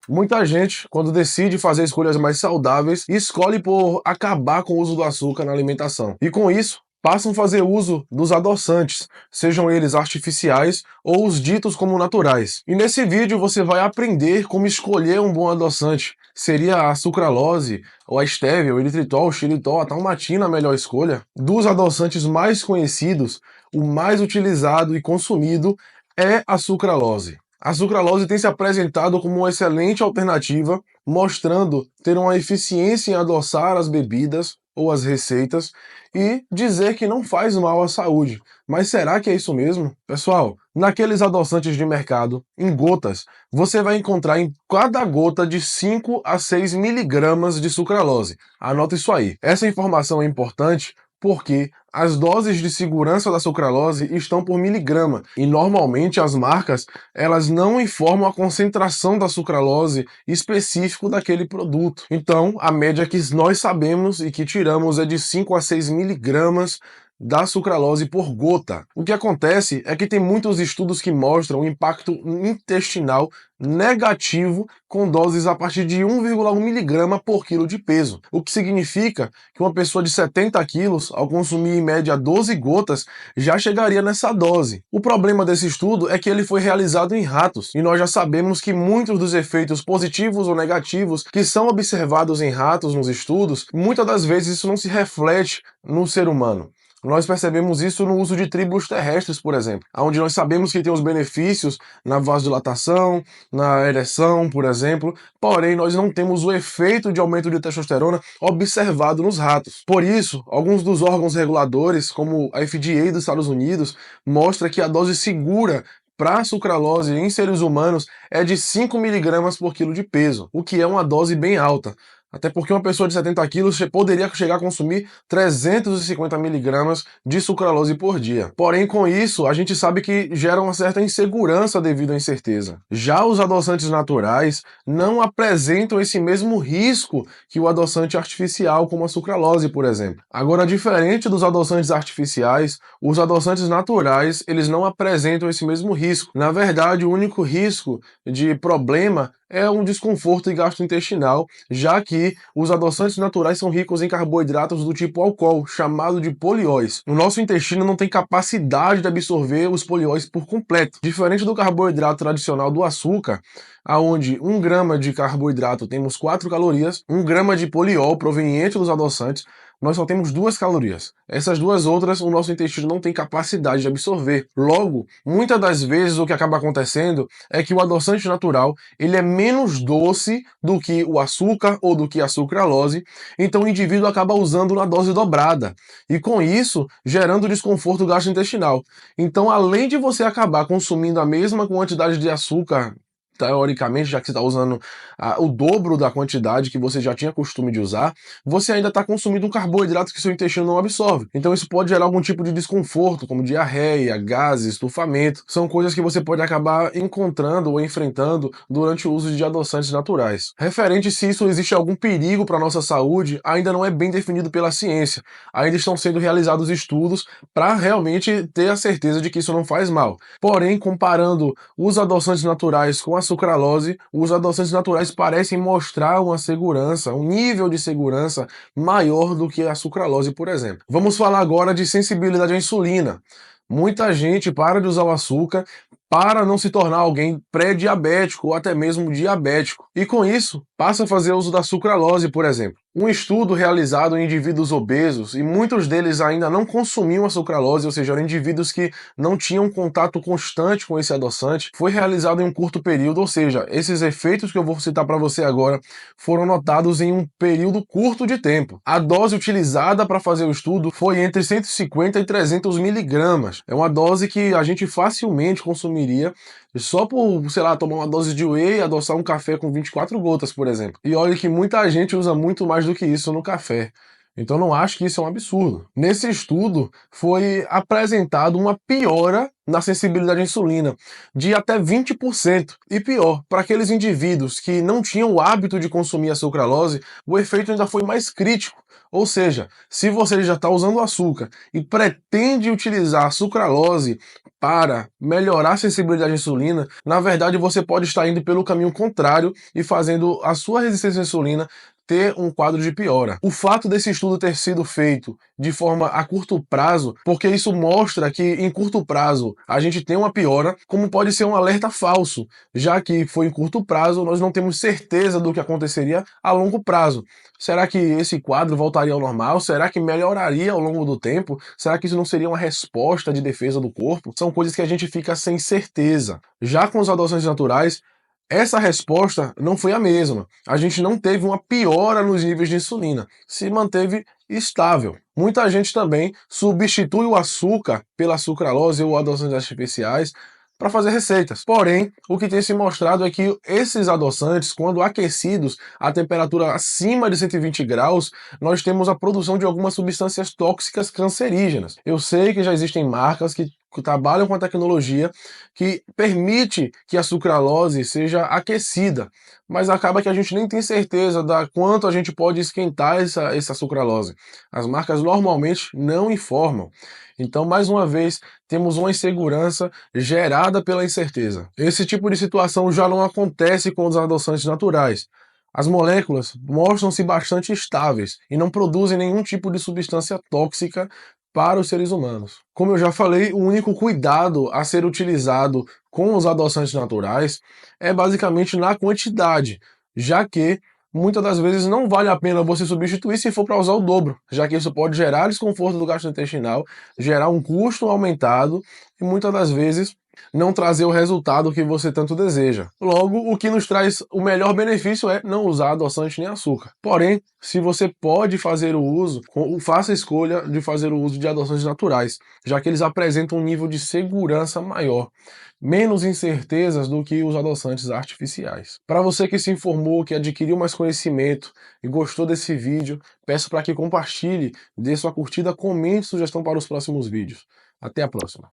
Muita gente, quando decide fazer escolhas mais saudáveis, escolhe por acabar com o uso do açúcar na alimentação. E com isso, passam a fazer uso dos adoçantes, sejam eles artificiais ou os ditos como naturais. E nesse vídeo você vai aprender como escolher um bom adoçante. Seria a sucralose, ou a estévia, o eritritol, o xilitol, a talmatina a melhor escolha? Dos adoçantes mais conhecidos, o mais utilizado e consumido é a sucralose. A sucralose tem se apresentado como uma excelente alternativa, mostrando ter uma eficiência em adoçar as bebidas ou as receitas e dizer que não faz mal à saúde. Mas será que é isso mesmo? Pessoal, naqueles adoçantes de mercado, em gotas, você vai encontrar em cada gota de 5 a 6 miligramas de sucralose. Anota isso aí. Essa informação é importante porque as doses de segurança da sucralose estão por miligrama e normalmente as marcas elas não informam a concentração da sucralose específico daquele produto. Então, a média que nós sabemos e que tiramos é de 5 a 6 miligramas da sucralose por gota. O que acontece é que tem muitos estudos que mostram o impacto intestinal negativo com doses a partir de 1,1 miligrama por quilo de peso, o que significa que uma pessoa de 70 quilos, ao consumir em média 12 gotas, já chegaria nessa dose. O problema desse estudo é que ele foi realizado em ratos, e nós já sabemos que muitos dos efeitos positivos ou negativos que são observados em ratos nos estudos, muitas das vezes isso não se reflete no ser humano. Nós percebemos isso no uso de tribos terrestres, por exemplo, onde nós sabemos que tem os benefícios na vasodilatação, na ereção, por exemplo, porém nós não temos o efeito de aumento de testosterona observado nos ratos. Por isso, alguns dos órgãos reguladores, como a FDA dos Estados Unidos, mostra que a dose segura para a sucralose em seres humanos é de 5 miligramas por quilo de peso, o que é uma dose bem alta. Até porque uma pessoa de 70 quilos poderia chegar a consumir 350 miligramas de sucralose por dia. Porém, com isso, a gente sabe que gera uma certa insegurança devido à incerteza. Já os adoçantes naturais não apresentam esse mesmo risco que o adoçante artificial, como a sucralose, por exemplo. Agora, diferente dos adoçantes artificiais, os adoçantes naturais, eles não apresentam esse mesmo risco. Na verdade, o único risco de problema é um desconforto gastrointestinal, já que os adoçantes naturais são ricos em carboidratos do tipo álcool, chamado de polióis. O nosso intestino não tem capacidade de absorver os polióis por completo. Diferente do carboidrato tradicional do açúcar, aonde 1 grama de carboidrato temos 4 calorias, 1 grama de poliol proveniente dos adoçantes, nós só temos 2 calorias. Essas duas outras o nosso intestino não tem capacidade de absorver. Logo, muitas das vezes o que acaba acontecendo é que o adoçante natural ele é menos doce do que o açúcar ou do que a sucralose, então o indivíduo acaba usando na dose dobrada, e com isso gerando desconforto gastrointestinal. Então, além de você acabar consumindo a mesma quantidade de açúcar, teoricamente, já que você está usando o dobro da quantidade que você já tinha costume de usar, você ainda está consumindo um carboidrato que seu intestino não absorve. Então isso pode gerar algum tipo de desconforto, como diarreia, gases, estufamento. São coisas que você pode acabar encontrando ou enfrentando durante o uso de adoçantes naturais. Referente se isso existe algum perigo para a nossa saúde, ainda não é bem definido pela ciência. Ainda estão sendo realizados estudos para realmente ter a certeza de que isso não faz mal. Porém, comparando os adoçantes naturais com a sucralose, os adoçantes naturais parecem mostrar uma segurança, um nível de segurança maior do que a sucralose, por exemplo. Vamos falar agora de sensibilidade à insulina. Muita gente para de usar o açúcar para não se tornar alguém pré-diabético ou até mesmo diabético. E com isso, passa a fazer uso da sucralose, por exemplo. Um estudo realizado em indivíduos obesos, e muitos deles ainda não consumiam a sucralose, ou seja, eram indivíduos que não tinham contato constante com esse adoçante, foi realizado em um curto período, ou seja, esses efeitos que eu vou citar para você agora foram notados em um período curto de tempo. A dose utilizada para fazer o estudo foi entre 150 e 300 miligramas. É uma dose que a gente facilmente consumiria só por, sei lá, tomar uma dose de whey e adoçar um café com 24 gotas, por exemplo. E olha que muita gente usa muito mais do que isso no café. Então não acho que isso é um absurdo. Nesse estudo foi apresentado uma piora na sensibilidade à insulina, de até 20%. E pior, para aqueles indivíduos que não tinham o hábito de consumir a sucralose, o efeito ainda foi mais crítico. Ou seja, se você já está usando açúcar e pretende utilizar a sucralose para melhorar a sensibilidade à insulina, na verdade você pode estar indo pelo caminho contrário e fazendo a sua resistência à insulina ter um quadro de piora. O fato desse estudo ter sido feito de forma a curto prazo, porque isso mostra que em curto prazo a gente tem uma piora, como pode ser um alerta falso, já que foi em curto prazo, nós não temos certeza do que aconteceria a longo prazo. Será que esse quadro voltaria ao normal? Será que melhoraria ao longo do tempo? Será que isso não seria uma resposta de defesa do corpo? São coisas que a gente fica sem certeza. Já com os adoçantes naturais, essa resposta não foi a mesma. A gente não teve uma piora nos níveis de insulina, se manteve estável. Muita gente também substitui o açúcar pela sucralose ou adoçantes artificiais para fazer receitas. Porém, o que tem se mostrado é que esses adoçantes, quando aquecidos a temperatura acima de 120 graus, nós temos a produção de algumas substâncias tóxicas cancerígenas. Eu sei que já existem marcas que trabalham com a tecnologia que permite que a sucralose seja aquecida, mas acaba que a gente nem tem certeza da quanto a gente pode esquentar essa sucralose. As marcas normalmente não informam. Então, mais uma vez, temos uma insegurança gerada pela incerteza. Esse tipo de situação já não acontece com os adoçantes naturais. As moléculas mostram-se bastante estáveis e não produzem nenhum tipo de substância tóxica para os seres humanos. Como eu já falei, o único cuidado a ser utilizado com os adoçantes naturais é basicamente na quantidade, já que muitas das vezes não vale a pena você substituir se for para usar o dobro, já que isso pode gerar desconforto do gastrointestinal, gerar um custo aumentado e muitas das vezes não trazer o resultado que você tanto deseja. Logo, o que nos traz o melhor benefício é não usar adoçante nem açúcar. Porém, se você pode fazer o uso, faça a escolha de fazer o uso de adoçantes naturais, já que eles apresentam um nível de segurança maior, menos incertezas do que os adoçantes artificiais. Para você que se informou, que adquiriu mais conhecimento e gostou desse vídeo, peço para que compartilhe, dê sua curtida, comente sugestão para os próximos vídeos. Até a próxima.